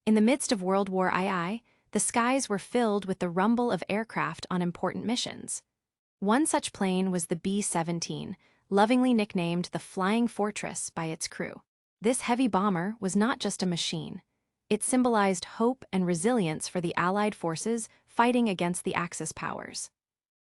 In the midst of World War II, the skies were filled with the rumble of aircraft on important missions. One such plane was the B-17, lovingly nicknamed the Flying Fortress by its crew. This heavy bomber was not just a machine. It symbolized hope and resilience for the Allied forces fighting against the Axis powers.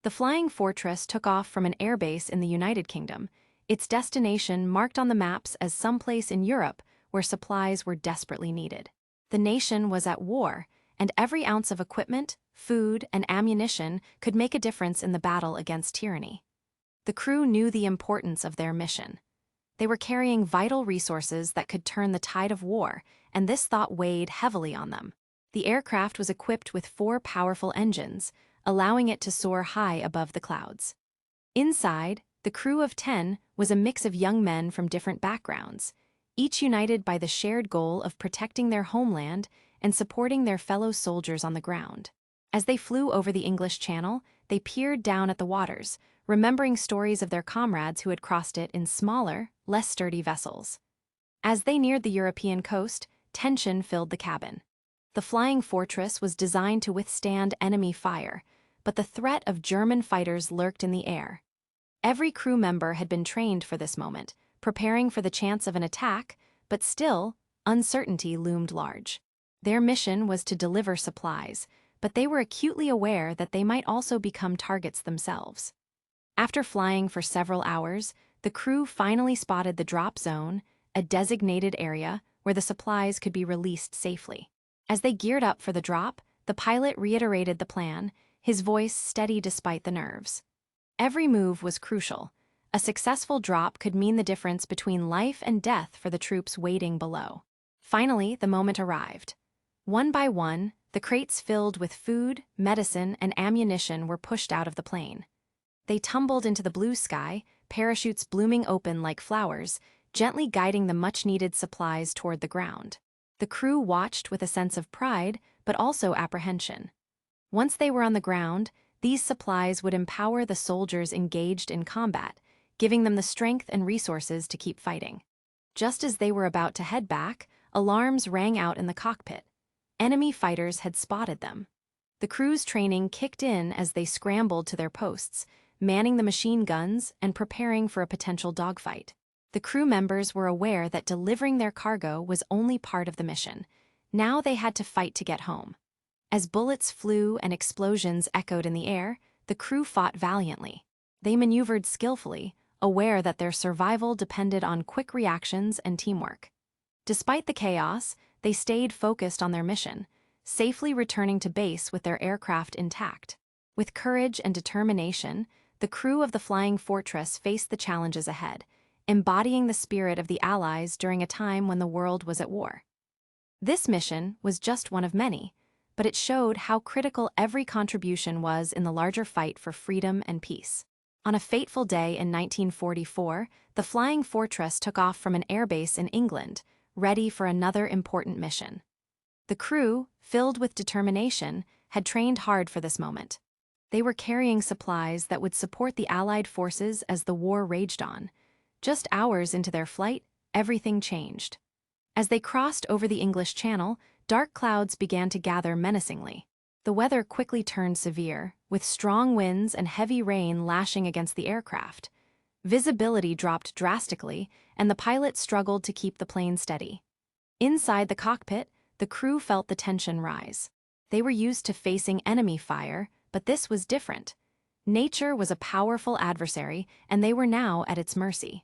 The Flying Fortress took off from an airbase in the United Kingdom, its destination marked on the maps as someplace in Europe where supplies were desperately needed. The nation was at war, and every ounce of equipment, food, and ammunition could make a difference in the battle against tyranny. The crew knew the importance of their mission. They were carrying vital resources that could turn the tide of war, and this thought weighed heavily on them. The aircraft was equipped with 4 powerful engines, allowing it to soar high above the clouds. Inside, the crew of 10 was a mix of young men from different backgrounds, each united by the shared goal of protecting their homeland and supporting their fellow soldiers on the ground. As they flew over the English Channel, they peered down at the waters, remembering stories of their comrades who had crossed it in smaller, less sturdy vessels. As they neared the European coast, tension filled the cabin. The Flying Fortress was designed to withstand enemy fire, but the threat of German fighters lurked in the air. Every crew member had been trained for this moment, preparing for the chance of an attack, but still, uncertainty loomed large. Their mission was to deliver supplies, but they were acutely aware that they might also become targets themselves. After flying for several hours, the crew finally spotted the drop zone, a designated area where the supplies could be released safely. As they geared up for the drop, the pilot reiterated the plan, his voice steady despite the nerves. Every move was crucial. A successful drop could mean the difference between life and death for the troops waiting below. Finally, the moment arrived. One by one, the crates filled with food, medicine, and ammunition were pushed out of the plane. They tumbled into the blue sky, parachutes blooming open like flowers, gently guiding the much-needed supplies toward the ground. The crew watched with a sense of pride, but also apprehension. Once they were on the ground, these supplies would empower the soldiers engaged in combat, giving them the strength and resources to keep fighting. Just as they were about to head back, alarms rang out in the cockpit. Enemy fighters had spotted them. The crew's training kicked in as they scrambled to their posts, manning the machine guns and preparing for a potential dogfight. The crew members were aware that delivering their cargo was only part of the mission. Now they had to fight to get home. As bullets flew and explosions echoed in the air, the crew fought valiantly. They maneuvered skillfully, aware that their survival depended on quick reactions and teamwork. Despite the chaos, they stayed focused on their mission, safely returning to base with their aircraft intact. With courage and determination, the crew of the Flying Fortress faced the challenges ahead, embodying the spirit of the Allies during a time when the world was at war. This mission was just one of many, but it showed how critical every contribution was in the larger fight for freedom and peace. On a fateful day in 1944, the Flying Fortress took off from an airbase in England, ready for another important mission. The crew, filled with determination, had trained hard for this moment. They were carrying supplies that would support the Allied forces as the war raged on. Just hours into their flight, everything changed. As they crossed over the English Channel, dark clouds began to gather menacingly. The weather quickly turned severe, with strong winds and heavy rain lashing against the aircraft. Visibility dropped drastically, and the pilot struggled to keep the plane steady. Inside the cockpit, the crew felt the tension rise. They were used to facing enemy fire, but this was different. Nature was a powerful adversary, and they were now at its mercy.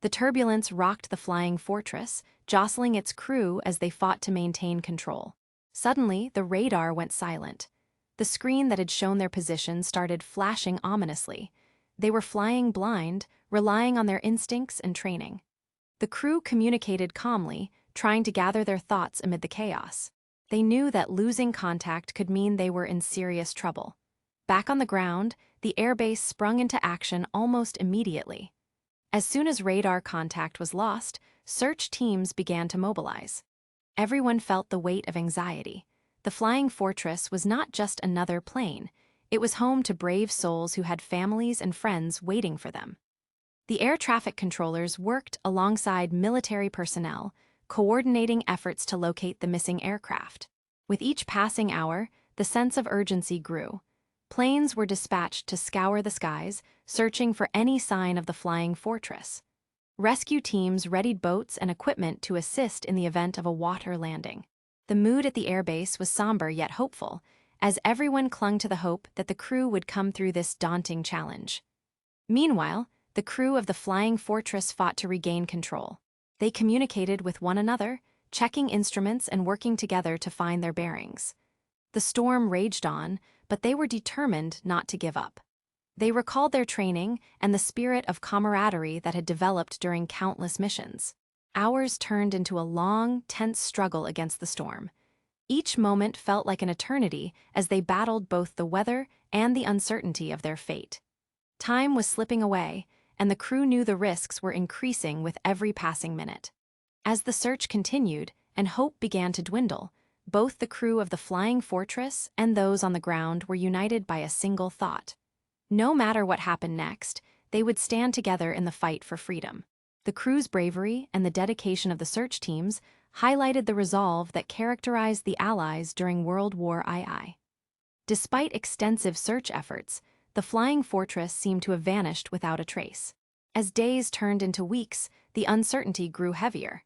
The turbulence rocked the Flying Fortress, jostling its crew as they fought to maintain control. Suddenly, the radar went silent. The screen that had shown their position started flashing ominously. They were flying blind, relying on their instincts and training. The crew communicated calmly, trying to gather their thoughts amid the chaos. They knew that losing contact could mean they were in serious trouble. Back on the ground, the airbase sprung into action almost immediately. As soon as radar contact was lost, search teams began to mobilize. Everyone felt the weight of anxiety. The Flying Fortress was not just another plane. It was home to brave souls who had families and friends waiting for them. The air traffic controllers worked alongside military personnel, coordinating efforts to locate the missing aircraft. With each passing hour, the sense of urgency grew. Planes were dispatched to scour the skies, searching for any sign of the flying fortress. Rescue teams readied boats and equipment to assist in the event of a water landing. The mood at the airbase was somber yet hopeful, as everyone clung to the hope that the crew would come through this daunting challenge. Meanwhile, the crew of the flying fortress fought to regain control. They communicated with one another, checking instruments and working together to find their bearings. The storm raged on, but they were determined not to give up. They recalled their training and the spirit of camaraderie that had developed during countless missions. Hours turned into a long, tense struggle against the storm. Each moment felt like an eternity as they battled both the weather and the uncertainty of their fate. Time was slipping away, and the crew knew the risks were increasing with every passing minute. As the search continued and hope began to dwindle, both the crew of the flying fortress and those on the ground were united by a single thought. No matter what happened next, they would stand together in the fight for freedom. The crew's bravery and the dedication of the search teams highlighted the resolve that characterized the Allies during World War II. Despite extensive search efforts, the flying fortress seemed to have vanished without a trace. As days turned into weeks, the uncertainty grew heavier.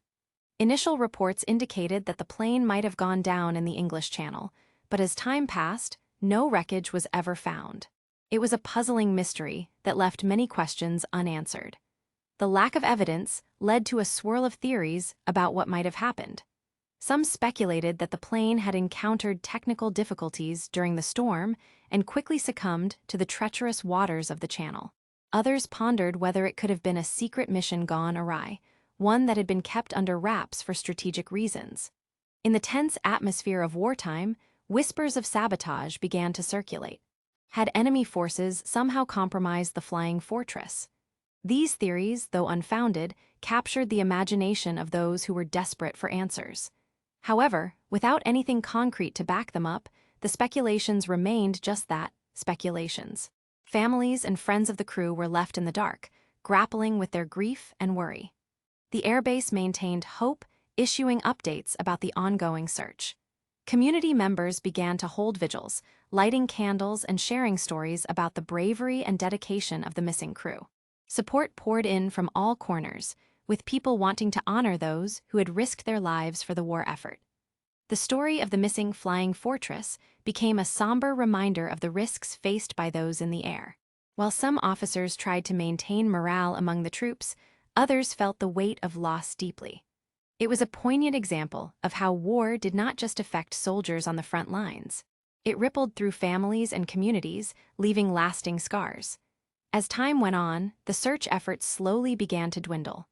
Initial reports indicated that the plane might have gone down in the English Channel, but as time passed, no wreckage was ever found. It was a puzzling mystery that left many questions unanswered. The lack of evidence led to a swirl of theories about what might have happened. Some speculated that the plane had encountered technical difficulties during the storm and quickly succumbed to the treacherous waters of the channel. Others pondered whether it could have been a secret mission gone awry, one that had been kept under wraps for strategic reasons. In the tense atmosphere of wartime, whispers of sabotage began to circulate. Had enemy forces somehow compromised the flying fortress? These theories, though unfounded, captured the imagination of those who were desperate for answers. However, without anything concrete to back them up, the speculations remained just that, speculations. Families and friends of the crew were left in the dark, grappling with their grief and worry. The airbase maintained hope, issuing updates about the ongoing search. Community members began to hold vigils, lighting candles and sharing stories about the bravery and dedication of the missing crew. Support poured in from all corners, with people wanting to honor those who had risked their lives for the war effort. The story of the missing flying fortress became a somber reminder of the risks faced by those in the air. While some officers tried to maintain morale among the troops, others felt the weight of loss deeply. It was a poignant example of how war did not just affect soldiers on the front lines. It rippled through families and communities, leaving lasting scars. As time went on, the search efforts slowly began to dwindle.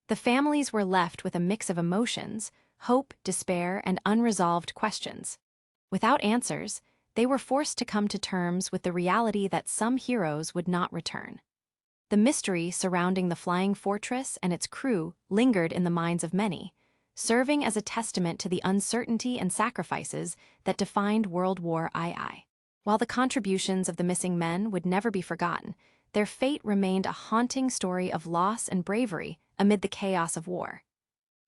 The families were left with a mix of emotions, hope, despair, and unresolved questions. Without answers, they were forced to come to terms with the reality that some heroes would not return. The mystery surrounding the flying fortress and its crew lingered in the minds of many, serving as a testament to the uncertainty and sacrifices that defined World War II. While the contributions of the missing men would never be forgotten, their fate remained a haunting story of loss and bravery amid the chaos of war.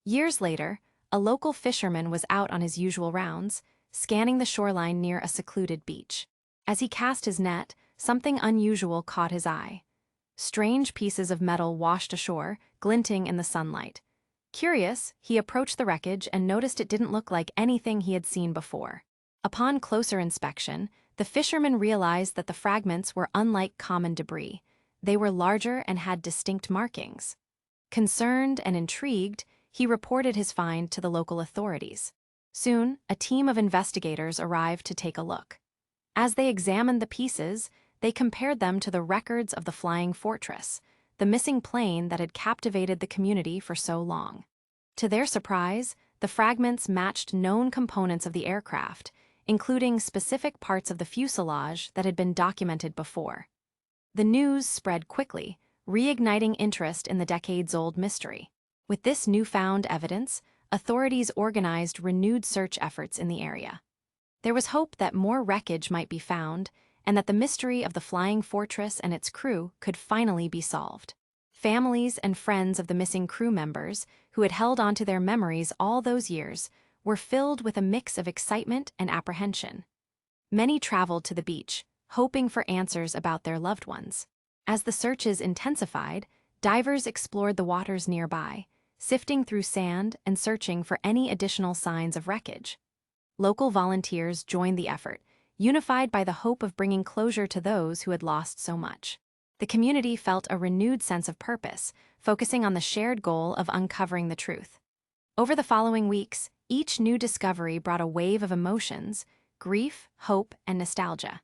Years later, a local fisherman was out on his usual rounds, scanning the shoreline near a secluded beach. As he cast his net, something unusual caught his eye. Strange pieces of metal washed ashore, glinting in the sunlight. Curious, he approached the wreckage and noticed it didn't look like anything he had seen before. Upon closer inspection, the fisherman realized that the fragments were unlike common debris. They were larger and had distinct markings. Concerned and intrigued, he reported his find to the local authorities. Soon, a team of investigators arrived to take a look. As they examined the pieces, they compared them to the records of the flying fortress, the missing plane that had captivated the community for so long. To their surprise, the fragments matched known components of the aircraft, including specific parts of the fuselage that had been documented before. The news spread quickly, reigniting interest in the decades-old mystery. With this newfound evidence, authorities organized renewed search efforts in the area. There was hope that more wreckage might be found, and that the mystery of the flying fortress and its crew could finally be solved. Families and friends of the missing crew members, who had held onto their memories all those years, were filled with a mix of excitement and apprehension. Many traveled to the beach, hoping for answers about their loved ones. As the searches intensified, divers explored the waters nearby, sifting through sand and searching for any additional signs of wreckage. Local volunteers joined the effort, unified by the hope of bringing closure to those who had lost so much. The community felt a renewed sense of purpose, focusing on the shared goal of uncovering the truth. Over the following weeks, each new discovery brought a wave of emotions: grief, hope, and nostalgia.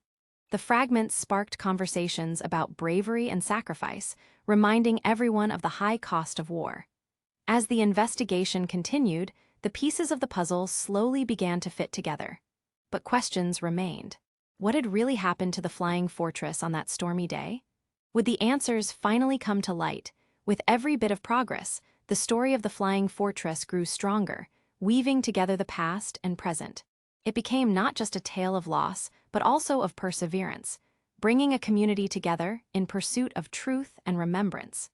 The fragments sparked conversations about bravery and sacrifice, reminding everyone of the high cost of war. As the investigation continued, the pieces of the puzzle slowly began to fit together. But questions remained. What had really happened to the flying fortress on that stormy day? Would the answers finally come to light? With every bit of progress, the story of the flying fortress grew stronger, weaving together the past and present. It became not just a tale of loss, but also of perseverance, bringing a community together in pursuit of truth and remembrance.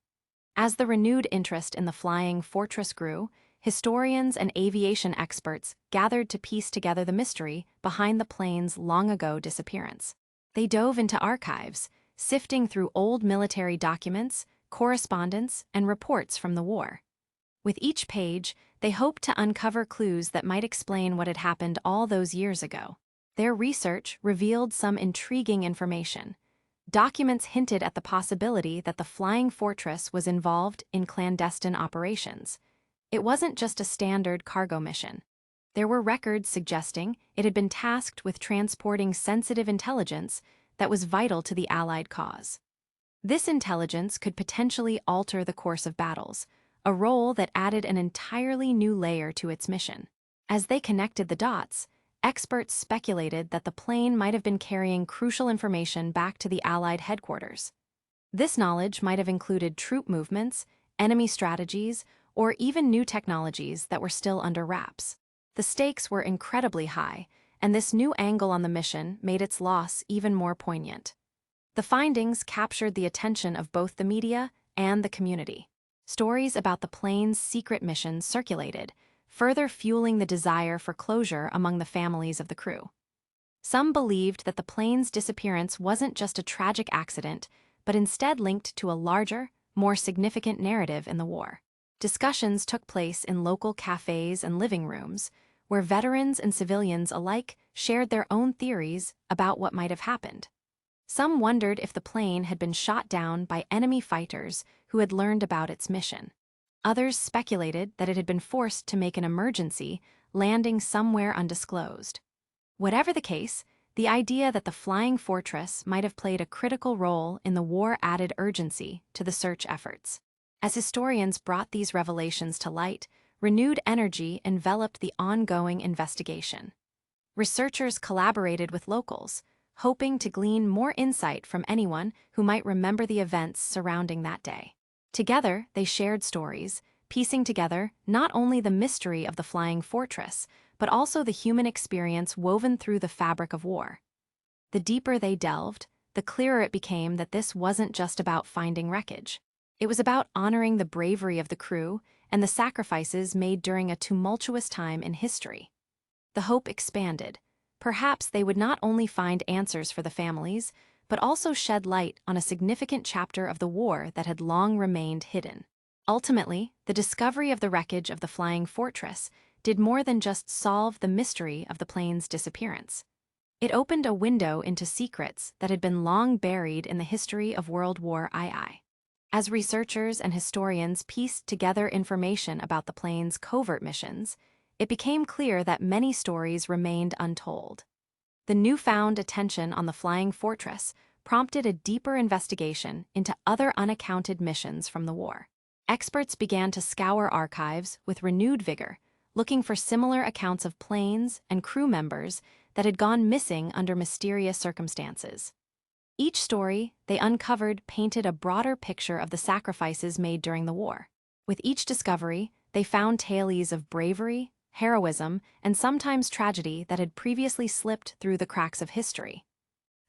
As the renewed interest in the flying fortress grew, historians and aviation experts gathered to piece together the mystery behind the plane's long-ago disappearance. They dove into archives, sifting through old military documents, correspondence, and reports from the war. With each page, they hoped to uncover clues that might explain what had happened all those years ago. Their research revealed some intriguing information. Documents hinted at the possibility that the flying fortress was involved in clandestine operations. It wasn't just a standard cargo mission. There were records suggesting it had been tasked with transporting sensitive intelligence that was vital to the Allied cause. This intelligence could potentially alter the course of battles, a role that added an entirely new layer to its mission. As they connected the dots, experts speculated that the plane might have been carrying crucial information back to the Allied headquarters. This knowledge might have included troop movements, enemy strategies, or even new technologies that were still under wraps. The stakes were incredibly high, and this new angle on the mission made its loss even more poignant. The findings captured the attention of both the media and the community. Stories about the plane's secret mission circulated, further fueling the desire for closure among the families of the crew. Some believed that the plane's disappearance wasn't just a tragic accident, but instead linked to a larger, more significant narrative in the war. Discussions took place in local cafes and living rooms, where veterans and civilians alike shared their own theories about what might have happened. Some wondered if the plane had been shot down by enemy fighters who had learned about its mission. Others speculated that it had been forced to make an emergency, landing somewhere undisclosed. Whatever the case, the idea that the flying fortress might have played a critical role in the war added urgency to the search efforts. As historians brought these revelations to light, renewed energy enveloped the ongoing investigation. Researchers collaborated with locals, hoping to glean more insight from anyone who might remember the events surrounding that day. Together, they shared stories, piecing together not only the mystery of the flying fortress, but also the human experience woven through the fabric of war. The deeper they delved, the clearer it became that this wasn't just about finding wreckage. It was about honoring the bravery of the crew and the sacrifices made during a tumultuous time in history. The hope expanded. Perhaps they would not only find answers for the families, but also shed light on a significant chapter of the war that had long remained hidden. Ultimately, the discovery of the wreckage of the flying fortress did more than just solve the mystery of the plane's disappearance. It opened a window into secrets that had been long buried in the history of World War II. As researchers and historians pieced together information about the plane's covert missions, it became clear that many stories remained untold. The newfound attention on the flying fortress prompted a deeper investigation into other unaccounted missions from the war. Experts began to scour archives with renewed vigor, looking for similar accounts of planes and crew members that had gone missing under mysterious circumstances. Each story they uncovered painted a broader picture of the sacrifices made during the war. With each discovery, they found tales of bravery, heroism, and sometimes tragedy that had previously slipped through the cracks of history.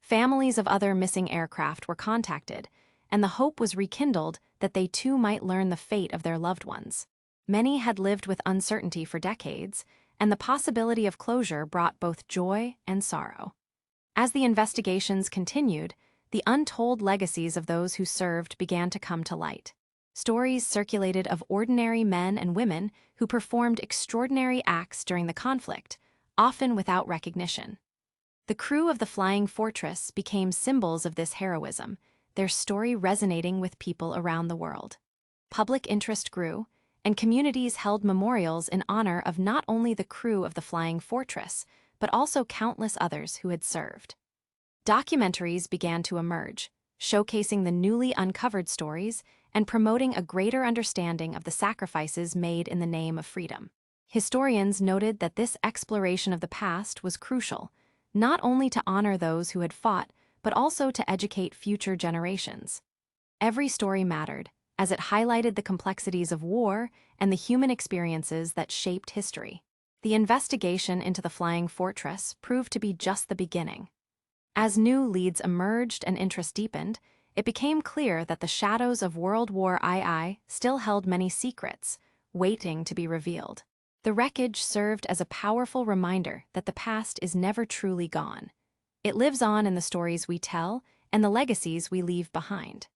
Families of other missing aircraft were contacted, and the hope was rekindled that they too might learn the fate of their loved ones. Many had lived with uncertainty for decades, and the possibility of closure brought both joy and sorrow. As the investigations continued, the untold legacies of those who served began to come to light. Stories circulated of ordinary men and women who performed extraordinary acts during the conflict, often without recognition. The crew of the Flying Fortress became symbols of this heroism, their story resonating with people around the world. Public interest grew, and communities held memorials in honor of not only the crew of the Flying Fortress, but also countless others who had served. Documentaries began to emerge, showcasing the newly uncovered stories and promoting a greater understanding of the sacrifices made in the name of freedom. Historians noted that this exploration of the past was crucial, not only to honor those who had fought, but also to educate future generations. Every story mattered, as it highlighted the complexities of war and the human experiences that shaped history. The investigation into the Flying Fortress proved to be just the beginning. As new leads emerged and interest deepened, it became clear that the shadows of World War II still held many secrets, waiting to be revealed. The wreckage served as a powerful reminder that the past is never truly gone. It lives on in the stories we tell and the legacies we leave behind.